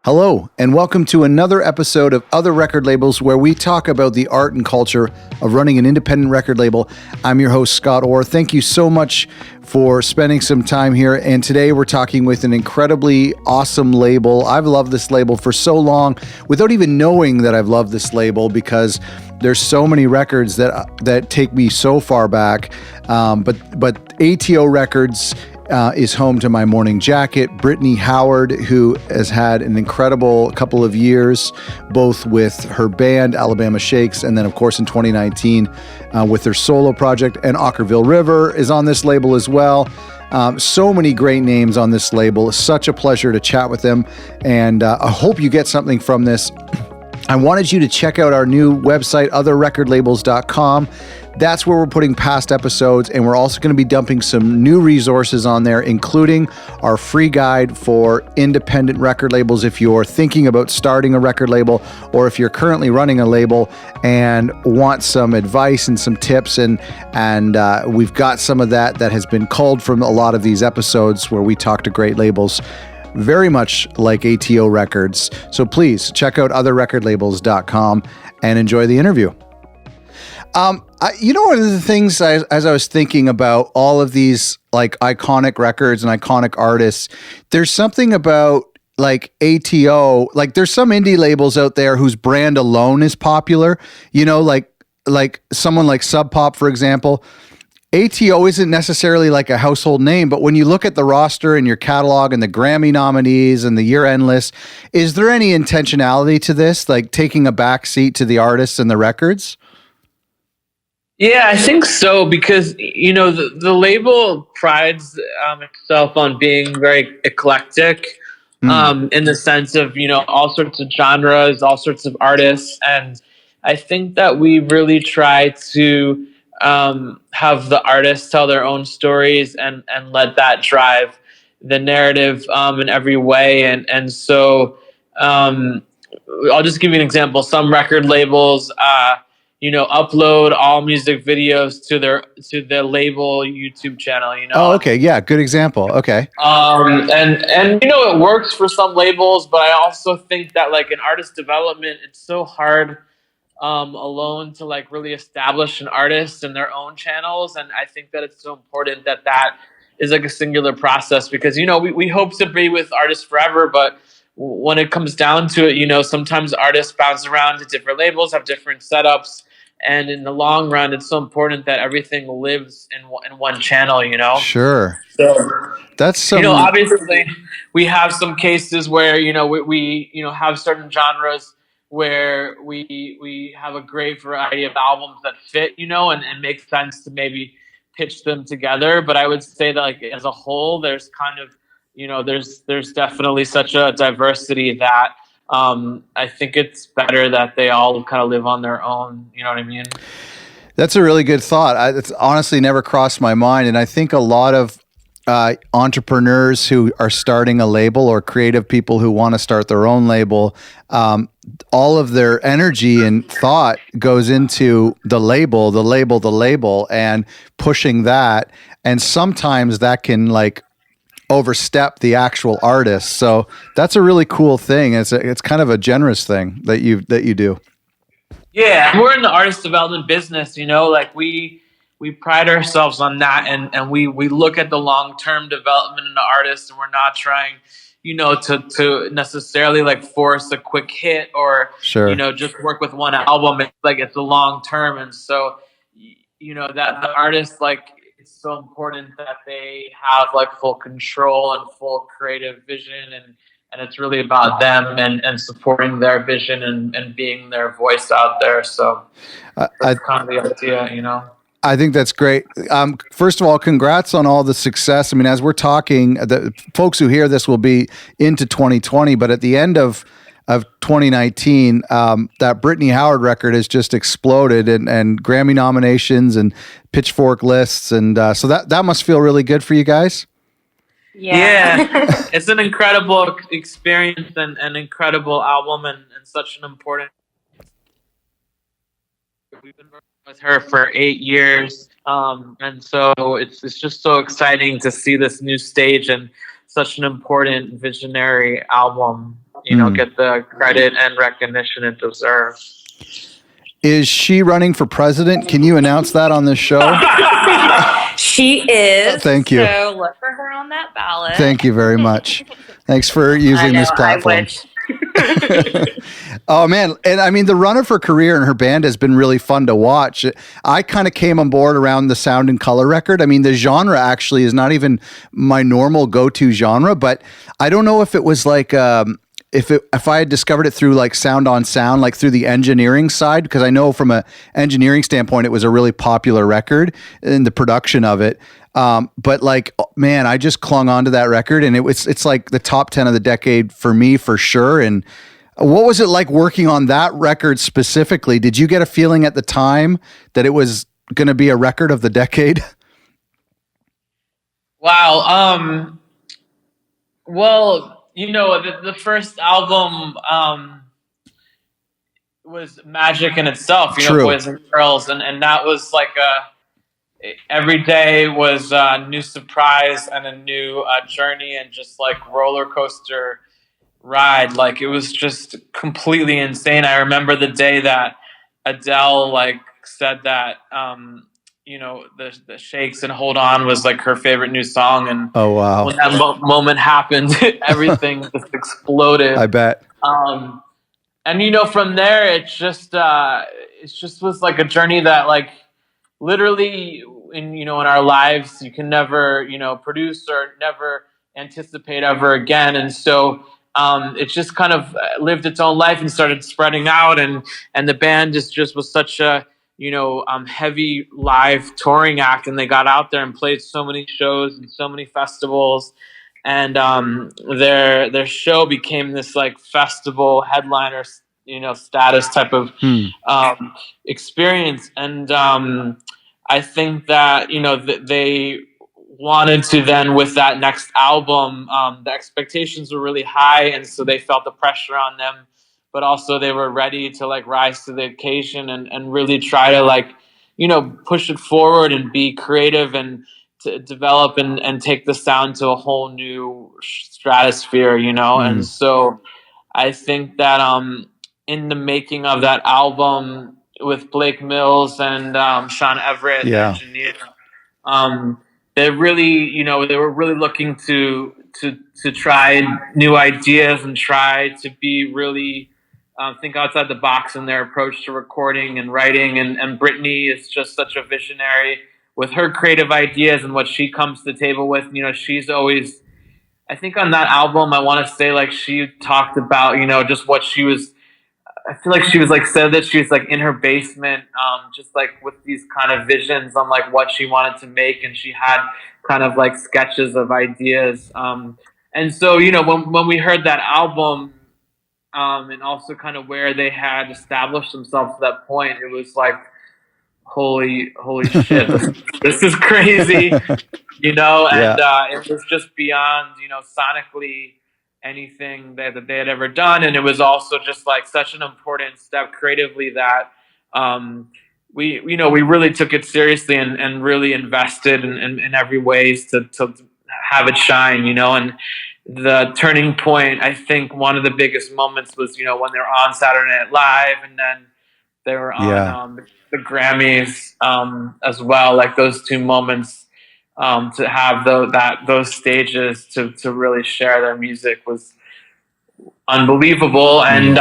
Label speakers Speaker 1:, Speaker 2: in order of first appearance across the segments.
Speaker 1: Hello, and welcome to another episode of Other Record Labels, where we talk about the art and culture of running an independent record label. I'm your host, Scott Orr. Thank you so much for spending some time here. And today we're talking with an incredibly awesome label. I've loved this label for so long without even knowing that I've loved this label, because there's so many records that take me so far back. But ATO Records is home to my morning jacket. Brittany Howard, who has had an incredible couple of years, both with her band Alabama Shakes, and then of course in 2019 with her solo project. And Ockerville River is on this label as well. So many great names on this label. It's such a pleasure to chat with them, and I hope you get something from this. I wanted you to check out our new website, otherrecordlabels.com. That's where we're putting past episodes, and we're also going to be dumping some new resources on there, including our free guide for independent record labels if you're thinking about starting a record label, or if you're currently running a label and want some advice and some tips. And we've got some of that has been culled from a lot of these episodes where we talk to great labels, very much like ATO Records. So please check out otherrecordlabels.com and enjoy the interview. One of the things as I was thinking about all of these like iconic records and iconic artists, there's something about like ATO, like there's some indie labels out there whose brand alone is popular, like someone like Sub Pop, for example. ATO isn't necessarily like a household name, but when you look at the roster and your catalog and the Grammy nominees and the year-end list, is there any intentionality to this, like taking a back seat to the artists and the records?
Speaker 2: Yeah, I think so, because, the label prides itself on being very eclectic in the sense of, all sorts of genres, all sorts of artists. And I think that we really try to have the artists tell their own stories and let that drive the narrative in every way. And so I'll just give you an example. Some record labels upload all music videos to their label YouTube channel.
Speaker 1: Oh, okay, yeah, good example. Okay.
Speaker 2: And it works for some labels, but I also think that like in artist development, it's so hard alone to like really establish an artist in their own channels. And I think that it's so important that is like a singular process, because we hope to be with artists forever, but when it comes down to it, sometimes artists bounce around to different labels, have different setups. And in the long run, it's so important that everything lives in one channel,
Speaker 1: Sure.
Speaker 2: So
Speaker 1: that's some,
Speaker 2: obviously we have some cases where, we have certain genres where we have a great variety of albums that fit, and make sense to maybe pitch them together. But I would say that like as a whole, there's kind of, there's definitely such a diversity that I think it's better that they all kind of live on their own. You know what I mean?
Speaker 1: That's a really good thought. It's honestly never crossed my mind. And I think a lot of entrepreneurs who are starting a label, or creative people who want to start their own label, all of their energy and thought goes into the label, and pushing that. And sometimes that can like overstep the actual artist. So that's a really cool thing. It's kind of a generous thing that you do.
Speaker 2: Yeah, we're in the artist development business, like we pride ourselves on that, and we look at the long-term development in the artist, and we're not trying, to necessarily like force a quick hit or,
Speaker 1: sure,
Speaker 2: just work with one album. It's like, it's a long term. And so, that the artist, like, it's so important that they have like full control and full creative vision, and it's really about them and supporting their vision and being their voice out there. So that's kind of the idea,
Speaker 1: I think that's great. First of all, congrats on all the success. I mean, as we're talking, the folks who hear this will be into 2020, but at the end of 2019, that Brittany Howard record has just exploded, and Grammy nominations and Pitchfork lists. And so that must feel really good for you guys.
Speaker 2: Yeah. It's an incredible experience and an incredible album and such an important. We've been working with her for 8 years. And so it's just so exciting to see this new stage and such an important visionary album, get the credit and recognition it deserves.
Speaker 1: Is she running for president? Can you announce that on this show?
Speaker 3: She is.
Speaker 1: Thank you.
Speaker 3: So look for her on that ballot.
Speaker 1: Thank you very much. Thanks for using this platform.
Speaker 3: I wish.
Speaker 1: Oh man. And I mean, the run of her career and her band has been really fun to watch. I kind of came on board around the Sound and Color record. I mean, the genre actually is not even my normal go-to genre, but I don't know if it was like, if I had discovered it through like Sound on Sound, like through the engineering side, because I know from a engineering standpoint, it was a really popular record in the production of it. But like, man, I just clung onto that record, and it's like the top 10 of the decade for me, for sure. And what was it like working on that record specifically? Did you get a feeling at the time that it was going to be a record of the decade?
Speaker 2: Wow. Well, the first album was magic in itself,
Speaker 1: True.
Speaker 2: Boys and Girls, and that was like every day was a new surprise and a new journey, and just like roller coaster ride. Like, it was just completely insane. I remember the day that Adele said that the Shakes and Hold On was like her favorite new song, and
Speaker 1: oh wow,
Speaker 2: when that moment happened, everything just exploded.
Speaker 1: I bet.
Speaker 2: And from there, it just was like a journey that literally in our lives you can never produce or never anticipate ever again. And so it just kind of lived its own life and started spreading out, and the band just was such a heavy live touring act, and they got out there and played so many shows and so many festivals, and their show became this like festival headliner status type of experience. And I think that they wanted to then, with that next album, the expectations were really high, and so they felt the pressure on them, but also they were ready to rise to the occasion and really try to push it forward and be creative and to develop and take the sound to a whole new stratosphere, And so I think that in the making of that album with Blake Mills and Sean Everett, the engineer, they really, they were really looking to try new ideas and try to be really think outside the box in their approach to recording and writing. And Brittany is just such a visionary with her creative ideas and what she comes to the table with. She's always, I think on that album, I want to say she talked about, just what she was, I feel like she was said that she was in her basement, just with these kind of visions on what she wanted to make. And she had kind of sketches of ideas. And so, when we heard that album, and also kind of where they had established themselves at that point, it was holy shit, this is crazy, and it was just beyond, sonically anything that they had ever done. And it was also just such an important step creatively that we really took it seriously and really invested in every ways to have it shine, and the turning point, I think one of the biggest moments was, when they were on Saturday Night Live, and then they were on the Grammys as well. Those two moments, to have those stages to really share their music was unbelievable. And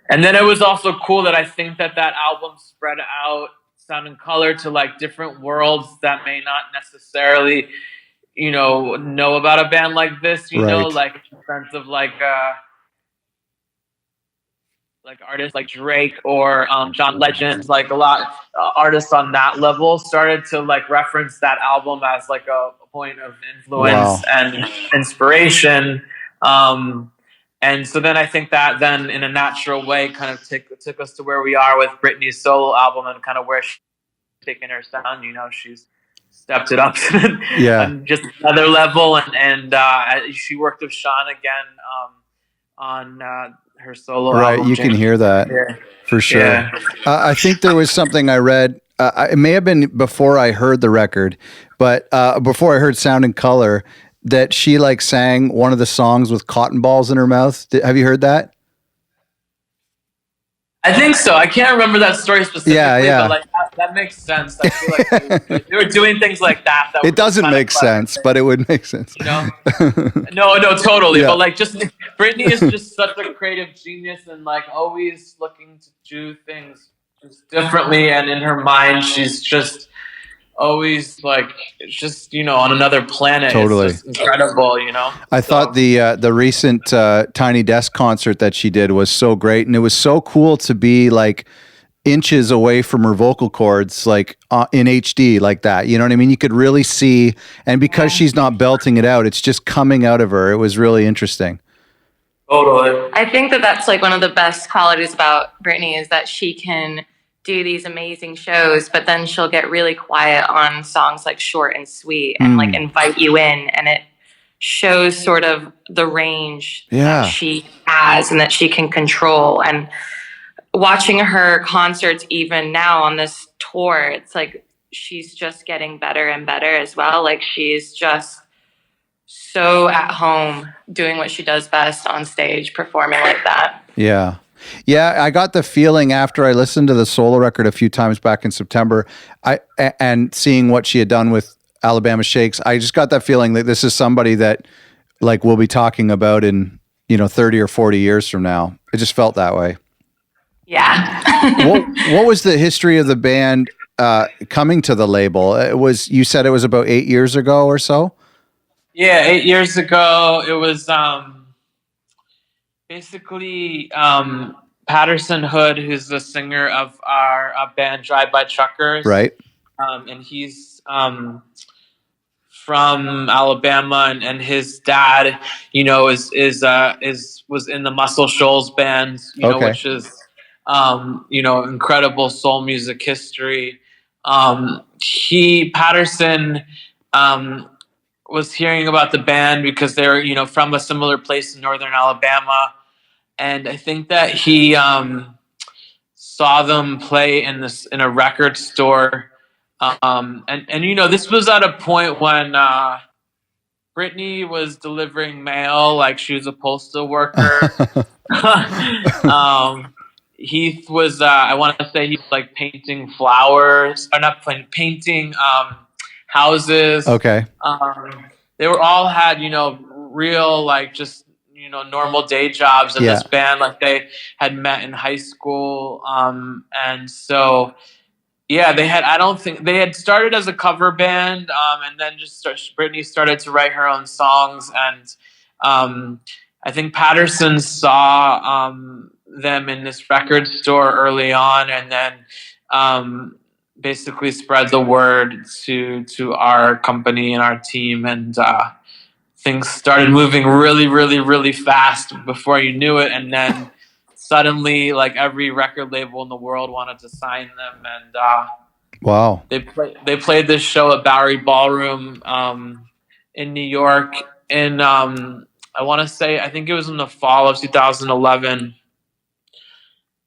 Speaker 2: then it was also cool that I think that album spread out Sound and Color to different worlds that may not necessarily know about a band like this, in the sense of artists like Drake or John Legend, a lot artists on that level started to reference that album as a point of influence and inspiration. And so then I think that then in a natural way kind of took us to where we are with Brittany's solo album and kind of where she's taking her sound. She's stepped it up on just another level, and she worked with Sean again on her solo album.
Speaker 1: You can hear that for sure. I think there was something I read, it may have been before I heard the record, but before I heard Sound and Color, that she like sang one of the songs with cotton balls in her mouth? Have you heard that?
Speaker 2: I think so. I can't remember that story specifically,
Speaker 1: Yeah.
Speaker 2: but like that makes sense. I feel like they were doing things like that.
Speaker 1: It doesn't make sense, but it would make sense.
Speaker 2: You know? No, totally.
Speaker 1: Yeah.
Speaker 2: But like, just Brittany is just such a creative genius, and like always looking to do things just differently. And in her mind, she's just always like, just on another planet.
Speaker 1: Totally.
Speaker 2: It's just incredible.
Speaker 1: I thought the recent Tiny Desk concert that she did was so great, and it was so cool to be like inches away from her vocal cords, like in HD like that. You know what I mean? You could really see, and because she's not belting it out, it's just coming out of her. It was really interesting.
Speaker 2: Totally.
Speaker 3: I think that's like one of the best qualities about Brittany is that she can do these amazing shows, but then she'll get really quiet on songs like Short and Sweet and like invite you in, and it shows sort of the range that she has and that she can control. And watching her concerts even now on this tour, it's like she's just getting better and better as well. Like she's just so at home doing what she does best on stage, performing like that.
Speaker 1: Yeah. Yeah, I got the feeling after I listened to the solo record a few times back in September, and seeing what she had done with Alabama Shakes, I just got that feeling that this is somebody that like we'll be talking about in 30 or 40 years from now. It just felt that way.
Speaker 3: Yeah.
Speaker 1: What was the history of the band coming to the label? You said it was about 8 years ago or so?
Speaker 2: Yeah, 8 years ago. It was basically Patterson Hood, who's the singer of our band Drive By Truckers,
Speaker 1: right?
Speaker 2: And he's from Alabama, and his dad, was in the Muscle Shoals band, which is incredible soul music history. Patterson was hearing about the band because they're from a similar place in northern Alabama. And I think that he saw them play in a record store, and this was at a point when Brittany was delivering mail, like she was a postal worker. Heath was, I want to say, he was like painting flowers, or not painting houses.
Speaker 1: Okay.
Speaker 2: They were all had real like just normal day jobs in this band, like they had met in high school, and so they had started as a cover band, and then Brittany started to write her own songs, and I think Patterson saw them in this record store early on, and then basically spread the word to our company and our team, and things started moving really, really, really fast before you knew it. And then suddenly, like every record label in the world wanted to sign them. And
Speaker 1: wow,
Speaker 2: they played this show at Bowery Ballroom in New York. And I want to say, I think it was in the fall of 2011.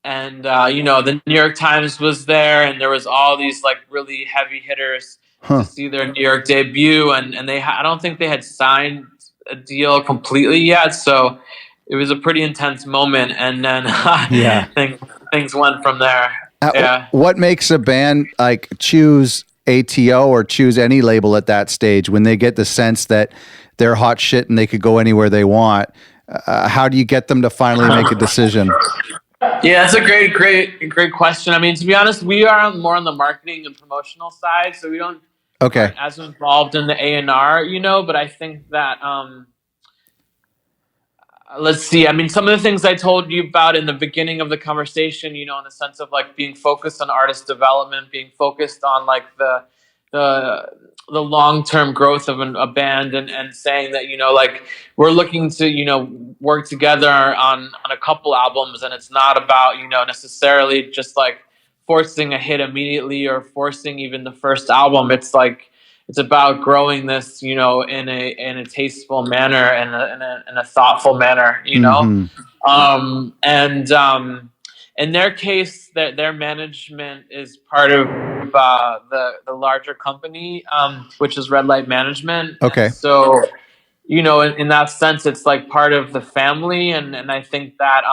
Speaker 2: And the New York Times was there, and there was all these like really heavy hitters to see their New York debut, and I don't think they had signed a deal completely yet, so it was a pretty intense moment, and then things went from there.
Speaker 1: What makes a band like choose ATO or choose any label at that stage when they get the sense that they're hot shit and they could go anywhere they want? How do you get them to finally make a decision?
Speaker 2: Yeah, that's a great question. I mean, to be honest, we are more on the marketing and promotional side, so we don't as involved in the A&R, but I think that let's see. I mean, some of the things I told you about in the beginning of the conversation, in the sense of like being focused on artist development, being focused on like the long-term growth of a band, and saying that like we're looking to work together on a couple albums, and it's not about necessarily just like forcing a hit immediately or forcing even the first album. It's like it's about growing this in a tasteful manner and in a thoughtful manner, and in their case, their management is part of the larger company, which is Red Light Management.
Speaker 1: Okay.
Speaker 2: And so in that sense, it's like part of the family. And I think that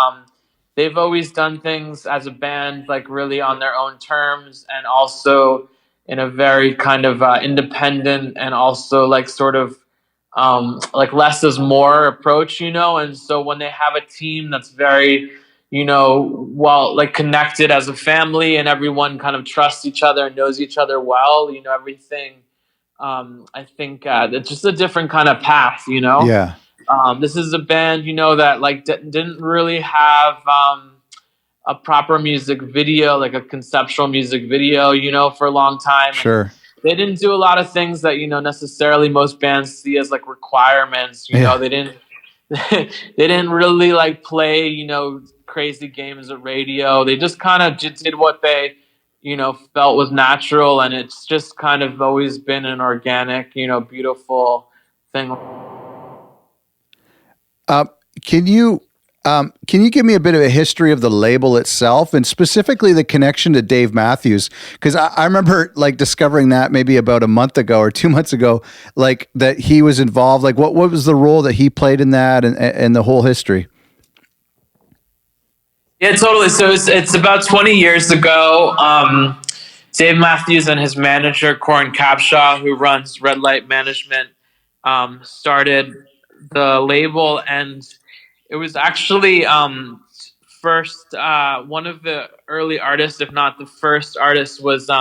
Speaker 2: they've always done things as a band, like really on their own terms, and also in a very kind of independent and also like sort of like less is more approach, and so when they have a team that's very, well, like connected as a family, and everyone kind of trusts each other and knows each other well, everything, I think it's just a different kind of path,
Speaker 1: Yeah.
Speaker 2: This is a band, that like didn't really have a proper music video, like a conceptual music video, for a long time.
Speaker 1: Sure.
Speaker 2: And they didn't do a lot of things that, necessarily most bands see as like requirements. They didn't they didn't really like play, crazy games at radio. They just kind of did what they, felt was natural, and it's just kind of always been an organic, beautiful thing.
Speaker 1: Can you give me a bit of a history of the label itself, and specifically the connection to Dave Matthews? Because I remember like discovering that maybe about a month ago or 2 months ago, like that he was involved. Like what was the role that he played in that, and the whole history?
Speaker 2: Yeah, totally. So it's about 20 years ago. Dave Matthews and his manager, Corin Capshaw, who runs Red Light Management, started the label. And it was actually first one of the early artists, if not the first artist, was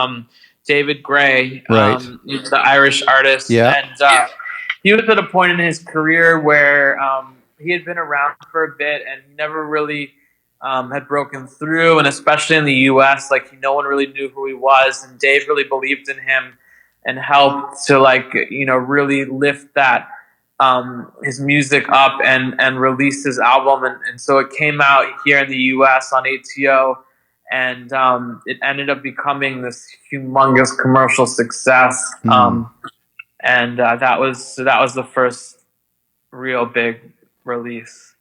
Speaker 2: David Gray,
Speaker 1: right.
Speaker 2: He's the Irish artist.
Speaker 1: Yeah.
Speaker 2: And he was at a point in his career where he had been around for a bit, and he never really had broken through, and especially in the U.S., like no one really knew who he was, and Dave really believed in him and helped to like really lift that his music up and release his album, and so it came out here in the U.S. on ATO, and it ended up becoming this humongous commercial success, and that was the first real big release.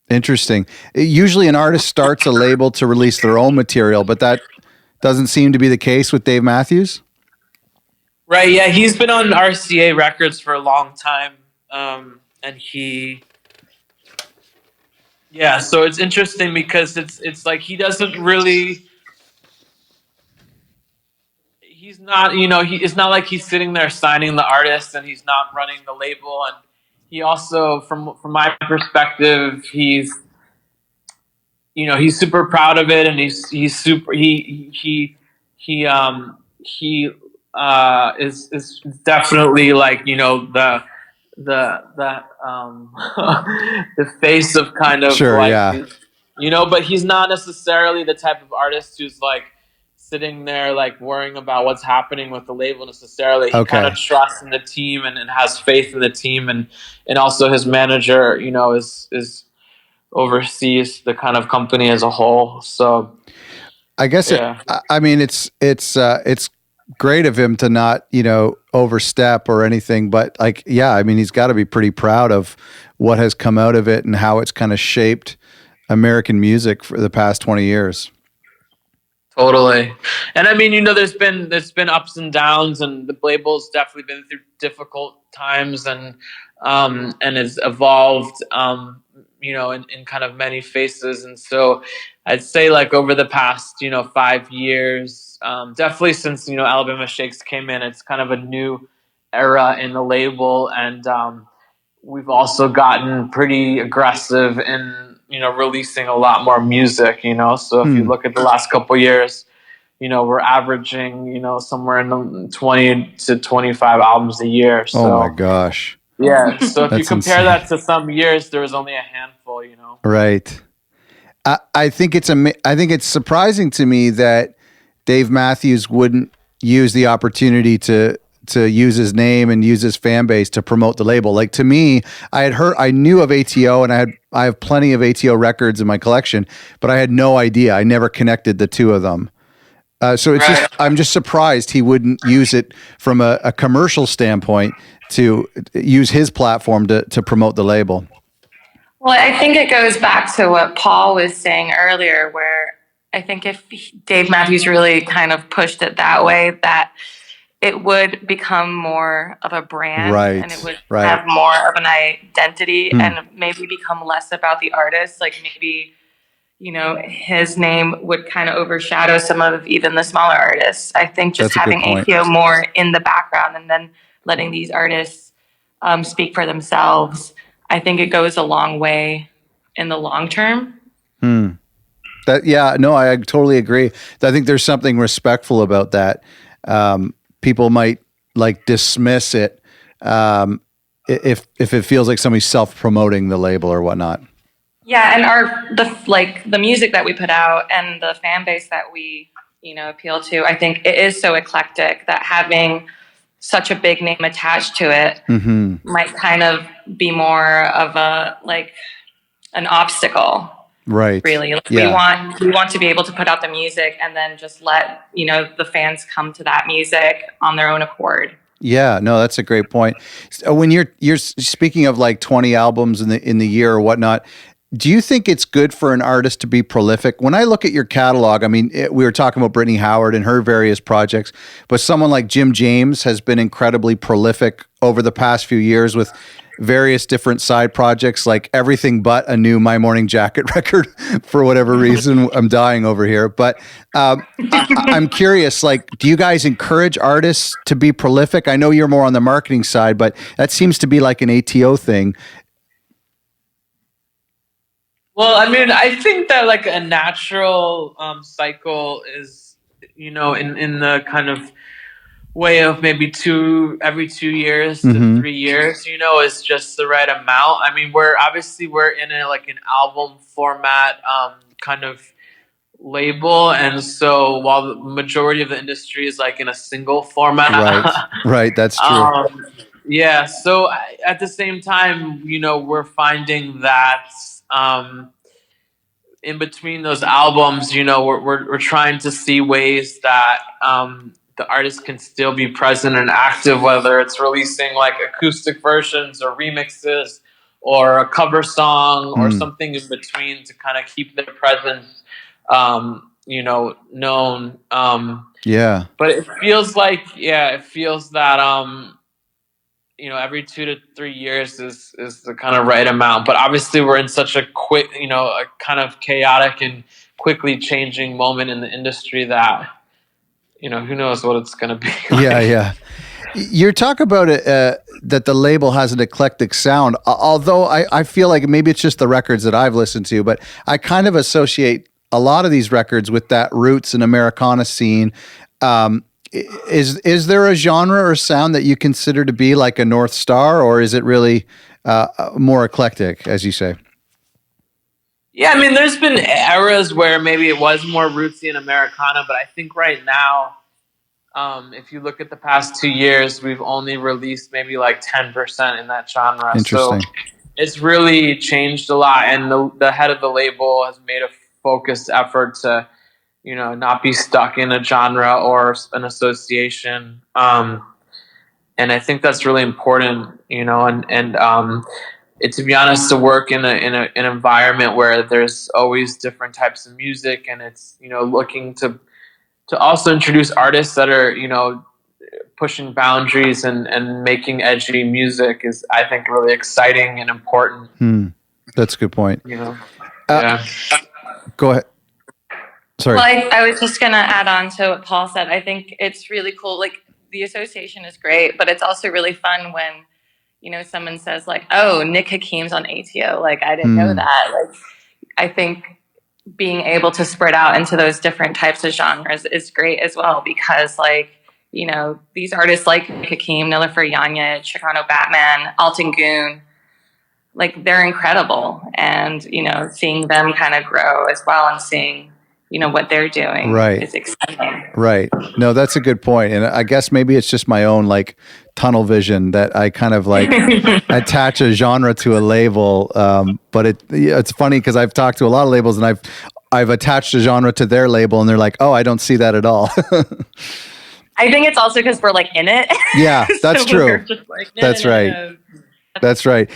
Speaker 1: Interesting. Usually an artist starts a label to release their own material, but that doesn't seem to be the case with Dave Matthews.
Speaker 2: Right. Yeah. He's been on RCA Records for a long time. And so it's interesting because it's like he doesn't really, he's not, it's not like he's sitting there signing the artist and he's not running the label. And he also, from my perspective, he's super proud of it, and he's super, he is definitely like, the the face of kind of
Speaker 1: sure,
Speaker 2: like,
Speaker 1: yeah.
Speaker 2: But he's not necessarily the type of artist who's like sitting there like worrying about what's happening with the label necessarily. He kind of trusts in the team and has faith in the team, and also his manager, is oversees the kind of company as a whole. So
Speaker 1: I guess I mean it's great of him to not, overstep or anything, but like, yeah, I mean, he's got to be pretty proud of what has come out of it and how it's kind of shaped American music for the past 20 years.
Speaker 2: Totally. And I mean, there's been ups and downs, and the label's definitely been through difficult times, and has evolved, in kind of many faces. And so I'd say like over the past, 5 years, definitely since, Alabama Shakes came in, it's kind of a new era in the label. And we've also gotten pretty aggressive in, releasing a lot more music, so if you look at the last couple of years, we're averaging, somewhere in the 20 to 25 albums a year. So,
Speaker 1: oh my gosh.
Speaker 2: Yeah. So if you compare
Speaker 1: insane.
Speaker 2: that to some years, there was only a handful,
Speaker 1: Right. I think it's surprising to me that Dave Matthews wouldn't use the opportunity to use his name and use his fan base to promote the label. Like, to me, I knew of ATO, and I have plenty of ATO records in my collection, but I had no idea. I never connected the two of them. So it's just, I'm just surprised he wouldn't use it from a commercial standpoint to use his platform to promote the label.
Speaker 3: Well, I think it goes back to what Paul was saying earlier, where I think if Dave Matthews really kind of pushed it that way, that it would become more of a brand,
Speaker 1: Right,
Speaker 3: and it would
Speaker 1: right.
Speaker 3: have more of an identity, and maybe become less about the artist. Like maybe, his name would kind of overshadow some of even the smaller artists. I think just
Speaker 1: That's a good
Speaker 3: having
Speaker 1: point.
Speaker 3: ATO more in the background and then letting these artists speak for themselves, I think it goes a long way in the long term.
Speaker 1: I totally agree. I think there's something respectful about that. People might like dismiss it if it feels like somebody's self-promoting the label or whatnot.
Speaker 3: Yeah, and the music that we put out and the fan base that we appeal to, I think it is so eclectic that having such a big name attached to it might kind of be more of an obstacle.
Speaker 1: Right.
Speaker 3: Really.
Speaker 1: Yeah.
Speaker 3: We want to be able to put out the music and then just let, the fans come to that music on their own accord.
Speaker 1: Yeah, no, that's a great point. When you're speaking of like 20 albums in the year or whatnot, do you think it's good for an artist to be prolific? When I look at your catalog, I mean, we were talking about Brittany Howard and her various projects, but someone like Jim James has been incredibly prolific over the past few years with various different side projects, like everything but a new My Morning Jacket record for whatever reason. I'm dying over here. But I'm curious, like, do you guys encourage artists to be prolific? I know you're more on the marketing side, but that seems to be like an ATO thing.
Speaker 2: Well, I mean, I think that like a natural cycle is, in the kind of way of maybe every 2 years to 3 years, is just the right amount. I mean, we're in an album format kind of label, and so while the majority of the industry is like in a single format,
Speaker 1: right, that's true.
Speaker 2: Yeah, so at the same time, we're finding that in between those albums, we're trying to see ways that the artist can still be present and active, whether it's releasing like acoustic versions or remixes or a cover song or something in between to kind of keep their presence, known. But it feels that every 2 to 3 years is the kind of right amount. But obviously we're in such a quick, a kind of chaotic and quickly changing moment in the industry that, who knows what it's going to be like.
Speaker 1: Yeah. You talk about it, that the label has an eclectic sound, although I feel like maybe it's just the records that I've listened to, but I kind of associate a lot of these records with that roots and Americana scene. Is there a genre or sound that you consider to be like a North Star, or is it really more eclectic, as you say?
Speaker 2: Yeah, I mean, there's been eras where maybe it was more rootsy and Americana, but I think right now, if you look at the past 2 years, we've only released maybe like 10% in that genre.
Speaker 1: Interesting.
Speaker 2: So it's really changed a lot, and the head of the label has made a focused effort to, not be stuck in a genre or an association. And I think that's really important, to be honest, to work in an environment where there's always different types of music, and it's, looking to also introduce artists that are, pushing boundaries and making edgy music is, I think, really exciting and important.
Speaker 1: That's a good point.
Speaker 2: Yeah.
Speaker 1: Go ahead. Sorry.
Speaker 3: Well, I was just going to add on to what Paul said. I think it's really cool. Like, the association is great, but it's also really fun when, someone says like, oh, Nick Hakim's on ATO. Like, I didn't know that. Like, I think being able to spread out into those different types of genres is great as well, because like, these artists like Nick Hakim, Nilüfer Yanya, Chicano Batman, Alton Goon, like, they're incredible. And, seeing them kind of grow as well and seeing, what they're doing is exciting. Right.
Speaker 1: No, that's a good point. And I guess maybe it's just my own like tunnel vision that I kind of like attach a genre to a label. But it's funny because I've talked to a lot of labels and I've attached a genre to their label and they're like, oh, I don't see that at all.
Speaker 3: I think it's also because we're like in it.
Speaker 1: Yeah, that's
Speaker 3: so
Speaker 1: true.
Speaker 3: Like,
Speaker 1: that's right. That's right.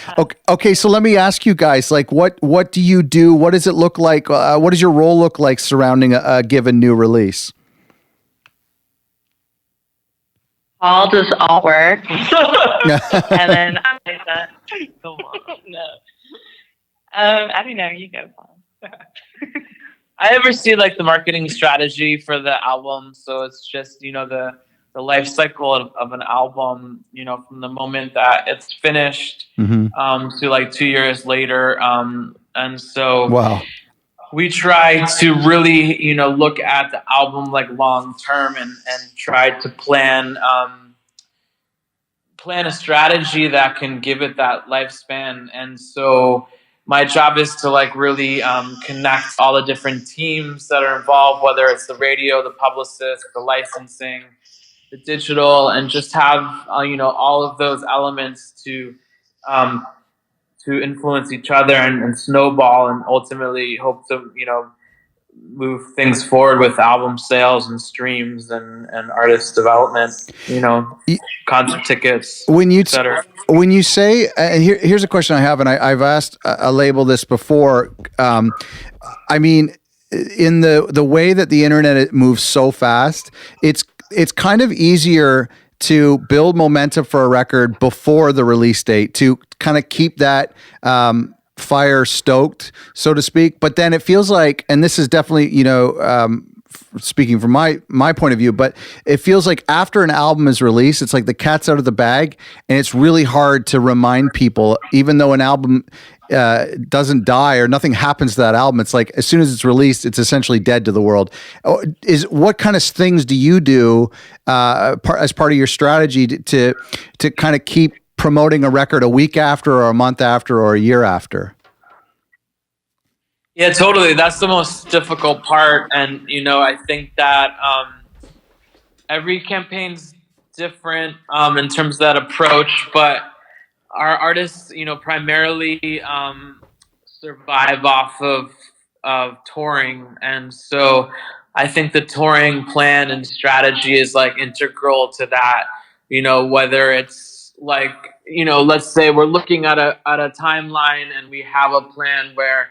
Speaker 1: Okay, so let me ask you guys, like, what do you do? What does it look like? What does your role look like surrounding a given new release?
Speaker 3: Paul does all work. And then I come on, no. I don't know. You go, Paul.
Speaker 2: I oversee like the marketing strategy for the album, so it's just the life cycle of an album, from the moment that it's finished to like 2 years later, and so
Speaker 1: Wow.
Speaker 2: we try to really look at the album like long term and try to plan a strategy that can give it that lifespan. And so my job is to like really connect all the different teams that are involved, whether it's the radio, the publicist, the licensing, the digital, and just have all of those elements to influence each other and snowball and ultimately hope to move things forward with album sales and streams and artist development, concert tickets, etc.
Speaker 1: When you say, here's a question I have, and I've asked a label this before. I mean, in the way that the internet moves so fast, it's kind of easier to build momentum for a record before the release date to kind of keep that fire stoked, so to speak. But then it feels like, and this is definitely, speaking from my point of view, but it feels like after an album is released, it's like the cat's out of the bag, and it's really hard to remind people, even though an album doesn't die or nothing happens to that album. It's like as soon as it's released, it's essentially dead to the world. What kind of things do you do as part of your strategy to kind of keep promoting a record a week after or a month after or a year after?
Speaker 2: Yeah, totally. That's the most difficult part. And, I think that every campaign's different in terms of that approach, but our artists, primarily survive off of touring. And so I think the touring plan and strategy is like integral to that, whether it's like, let's say we're looking at a timeline and we have a plan where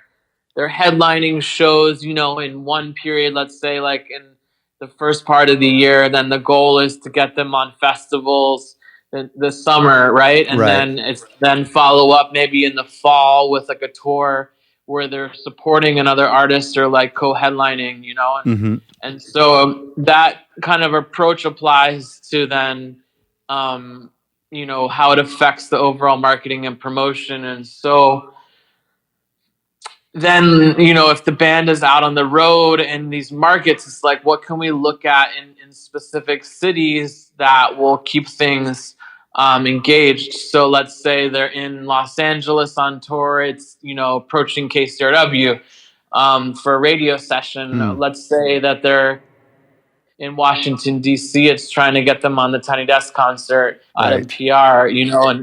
Speaker 2: they're headlining shows, in one period, let's say like in the first part of the year, then the goal is to get them on festivals the summer, right? And then follow up maybe in the fall with like a tour where they're supporting another artist or like co-headlining, and so that kind of approach applies to then how it affects the overall marketing and promotion. And so then, if the band is out on the road in these markets, it's like, what can we look at in specific cities that will keep things engaged? So let's say they're in Los Angeles on tour. It's, approaching KCRW for a radio session. Let's say that they're in Washington, D.C., it's trying to get them on the Tiny Desk concert at NPR,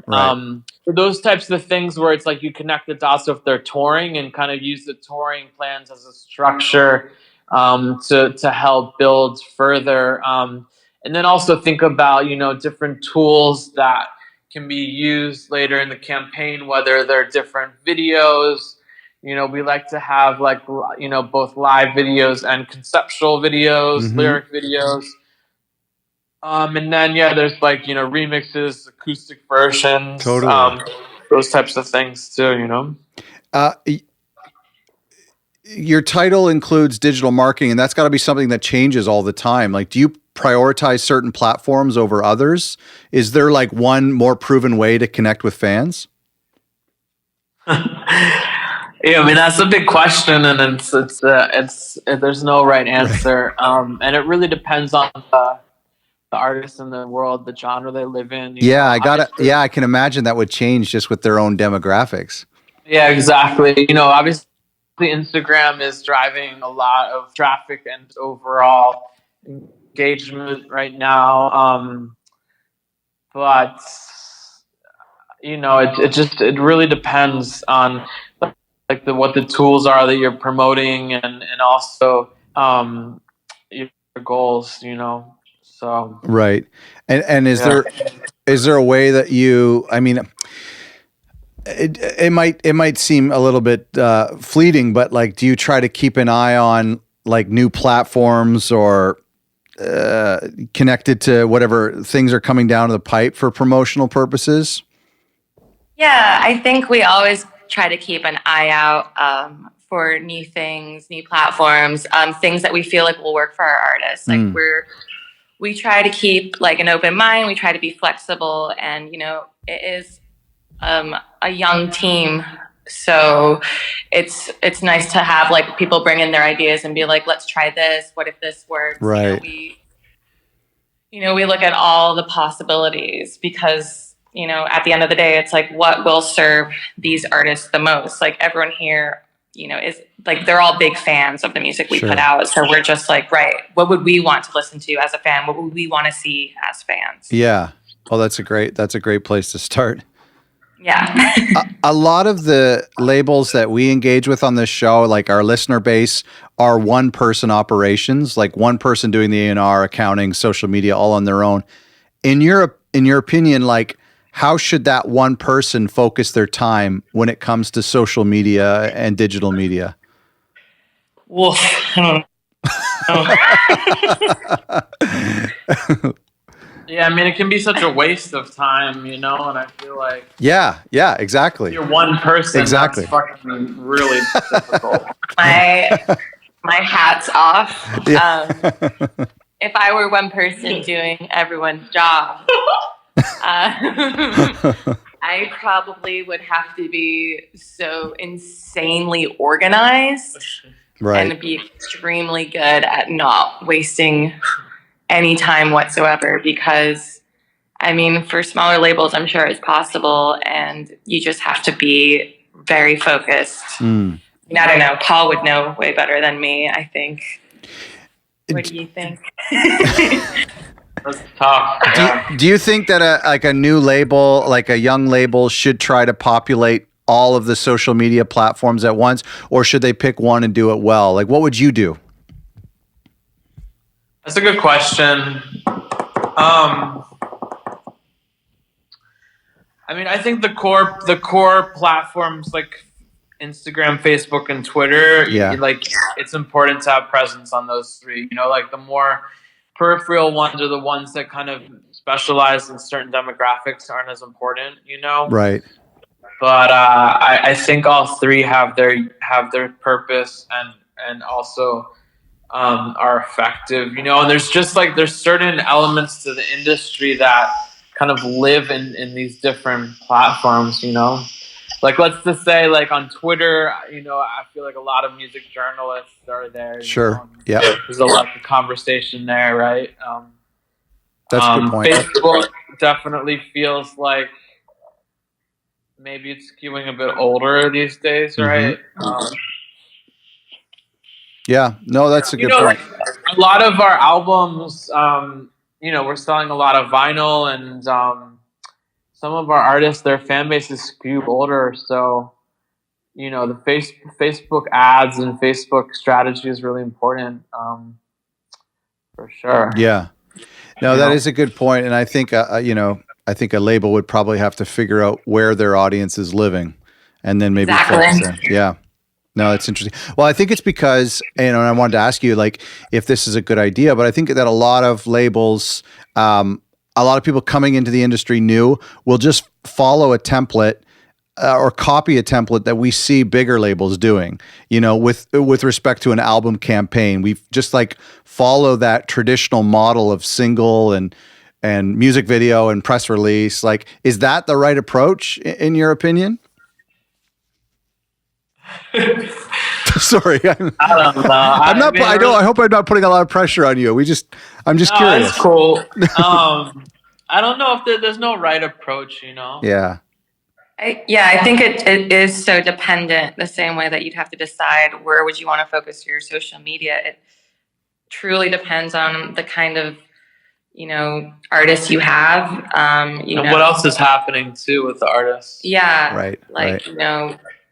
Speaker 2: and those types of things where it's like you connect the dots if they're touring and kind of use the touring plans as a structure to help build further. And then also think about, different tools that can be used later in the campaign, whether they're different videos. We like to have like, both live videos and conceptual videos, lyric videos. And then, there's like, remixes, acoustic versions, those types of things too,
Speaker 1: Your title includes digital marketing, and that's got to be something that changes all the time. Like, do you prioritize certain platforms over others? Is there like one more proven way to connect with fans?
Speaker 2: Yeah, I mean, that's a big question, and it's there's no right answer, and it really depends on the artist in the world, the genre they live in.
Speaker 1: I can imagine that would change just with their own demographics.
Speaker 2: Yeah, exactly. Obviously Instagram is driving a lot of traffic and overall engagement right now. But it really depends on like what the tools are that you're promoting and also your goals, so. Right.
Speaker 1: And is there a way that you, I mean, it might seem a little bit fleeting, but like, do you try to keep an eye on like new platforms or connected to whatever things are coming down the pipe for promotional purposes?
Speaker 3: Yeah, I think we always try to keep an eye out for new things, new platforms, things that we feel like will work for our artists. Like we try to keep like an open mind. We try to be flexible, and it is a young team, so it's nice to have like people bring in their ideas and be like, let's try this. What if this works?
Speaker 1: Right.
Speaker 3: We look at all the possibilities because at the end of the day, it's like what will serve these artists the most. Like everyone here, is like they're all big fans of the music we put out. So we're just like, right, what would we want to listen to as a fan? What would we want to see as fans?
Speaker 1: Yeah. Oh, that's a great place to start.
Speaker 3: Yeah.
Speaker 1: A lot of the labels that we engage with on this show, like our listener base, are one-person operations, like one person doing the A&R, accounting, social media, all on their own. In your opinion, like how should that one person focus their time when it comes to social media and digital media?
Speaker 2: Well, I don't know. Yeah, I mean, it can be such a waste of time, and I feel like...
Speaker 1: Yeah, exactly.
Speaker 2: If you're one person,
Speaker 1: exactly.
Speaker 2: That's fucking really difficult.
Speaker 3: My hat's off.
Speaker 1: Yeah.
Speaker 3: If I were one person doing everyone's job, I probably would have to be so insanely organized and be extremely good at not wasting any time whatsoever, because I mean, for smaller labels, I'm sure it's possible, and you just have to be very focused. I don't know. Paul would know way better than me, I think. What do you think?
Speaker 2: That's tough.
Speaker 1: Do you think that a new label, like a young label, should try to populate all of the social media platforms at once, or should they pick one and do it well? Like, what would you do?
Speaker 2: That's a good question. I mean, I think the core platforms like Instagram, Facebook, and Twitter, like it's important to have presence on those three. Like the more peripheral ones are the ones that kind of specialize in certain demographics aren't as important.
Speaker 1: Right.
Speaker 2: But I think all three have their purpose and also are effective. And there's certain elements to the industry that kind of live in these different platforms, like let's just say like on Twitter, I feel like a lot of music journalists are there.
Speaker 1: Sure. Yeah.
Speaker 2: There's a lot of conversation there, right?
Speaker 1: That's a good point.
Speaker 2: Facebook definitely feels like maybe it's skewing a bit older these days, right?
Speaker 1: Yeah. No, that's a good point.
Speaker 2: Like a lot of our albums, we're selling a lot of vinyl, and some of our artists, their fan base is skewed older. So, the Facebook ads and Facebook strategy is really important, for sure.
Speaker 1: Yeah. No, that is a good point. And I think, I think a label would probably have to figure out where their audience is living and then maybe focus there. Yeah. No, that's interesting. Well, I think it's because, and I wanted to ask you, like, if this is a good idea, but I think that a lot of labels, a lot of people coming into the industry new will just follow a template or copy a template that we see bigger labels doing, with respect to an album campaign. We've just like follow that traditional model of single and music video and press release. Like, is that the right approach in your opinion? Sorry,
Speaker 2: I don't know.
Speaker 1: I hope I'm not putting a lot of pressure on you. I'm just curious.
Speaker 2: It's cool. I don't know if there's no right approach.
Speaker 1: Yeah.
Speaker 3: I think it is so dependent. The same way that you'd have to decide where would you want to focus your social media. It truly depends on the kind of artists you have.
Speaker 2: What else is happening too with the artists?
Speaker 3: Yeah.
Speaker 1: Right.
Speaker 3: Like,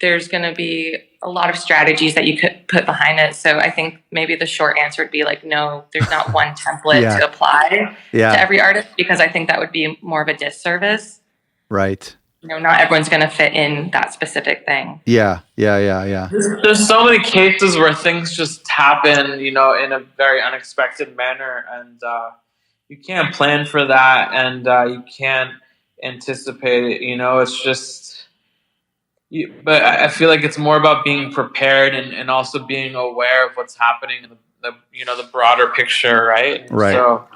Speaker 3: there's going to be a lot of strategies that you could put behind it. So I think maybe the short answer would be like, no, there's not one template to apply to every artist, because I think that would be more of a disservice.
Speaker 1: Right.
Speaker 3: not everyone's going to fit in that specific thing.
Speaker 1: Yeah.
Speaker 2: There's so many cases where things just happen, in a very unexpected manner, and you can't plan for that, and you can't anticipate it. It's just. But I feel like it's more about being prepared and also being aware of what's happening in the broader picture, right?
Speaker 1: Right.
Speaker 2: So,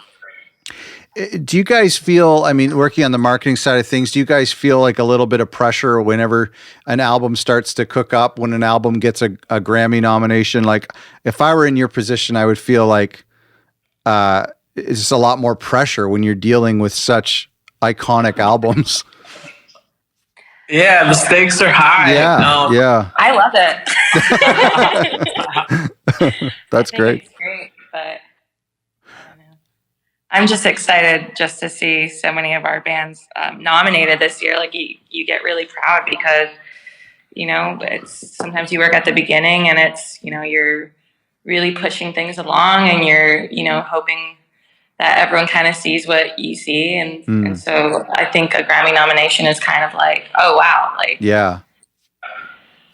Speaker 1: do you guys feel, working on the marketing side of things, do you guys feel like a little bit of pressure whenever an album starts to cook up, when an album gets a Grammy nomination? Like, if I were in your position, I would feel like it's just a lot more pressure when you're dealing with such iconic albums.
Speaker 2: Yeah, the stakes are high.
Speaker 1: Yeah.
Speaker 3: I love it.
Speaker 1: That's great.
Speaker 3: It's great, but I don't know. I'm just excited just to see so many of our bands nominated this year. Like, you get really proud because, it's sometimes you work at the beginning and it's, you're really pushing things along and you're, hoping that everyone kind of sees what you see. And so I think a Grammy nomination is kind of like, oh, wow. Like,
Speaker 1: yeah.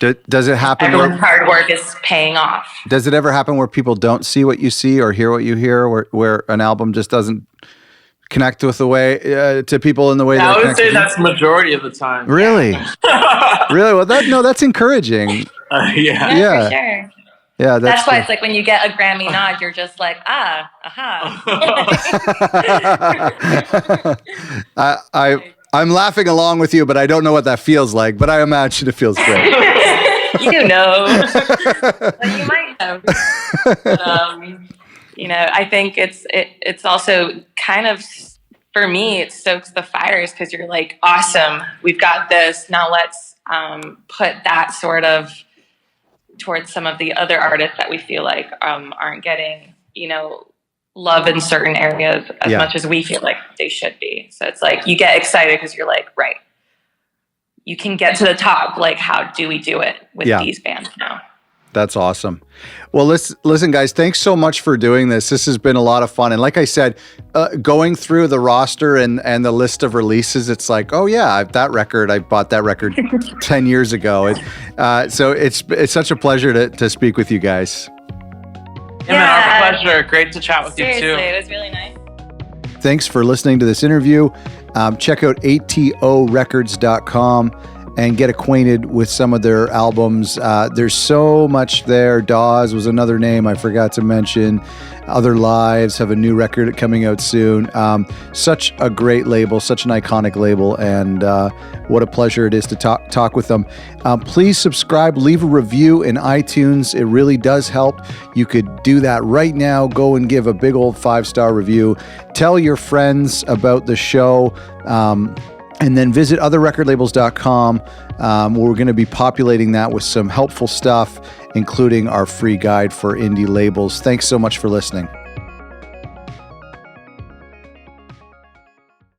Speaker 1: Does it happen?
Speaker 3: Everyone's hard work is paying off.
Speaker 1: Does it ever happen where people don't see what you see or hear what you hear, where an album just doesn't connect with the way to people in the way that
Speaker 2: I would say that's majority of the time.
Speaker 1: Really? Really? Well, that's encouraging.
Speaker 3: Yeah, for sure.
Speaker 1: Yeah,
Speaker 3: that's why it's like when you get a Grammy nod, you're just like,
Speaker 1: I'm laughing along with you, but I don't know what that feels like. But I imagine it feels great.
Speaker 3: You know, well, you might know. But, I think it's also kind of, for me, it stokes the fires because you're like, awesome, we've got this. Now let's put that sort of towards some of the other artists that we feel like aren't getting, love in certain areas as much as we feel like they should be. So it's like you get excited because you're like, right, you can get to the top. Like, how do we do it with these bands now?
Speaker 1: That's awesome. Well, listen, guys, thanks so much for doing this. This has been a lot of fun. And like I said, going through the roster and the list of releases, it's like, oh yeah, I bought that record 10 years ago. So it's such a pleasure to speak with you guys.
Speaker 2: Yeah, our pleasure. Great to chat with you too.
Speaker 3: It was really nice.
Speaker 1: Thanks for listening to this interview. Check out atorecords.com and get acquainted with some of their albums. There's so much there. Dawes was another name I forgot to mention. Other Lives have a new record coming out soon. Such a great label, such an iconic label, and what a pleasure it is to talk with them. Please subscribe, leave a review in iTunes. It really does help. You could do that right now. Go and give a big old 5-star review. Tell your friends about the show. And then visit otherrecordlabels.com. We're going to be populating that with some helpful stuff, including our free guide for indie labels. Thanks so much for listening.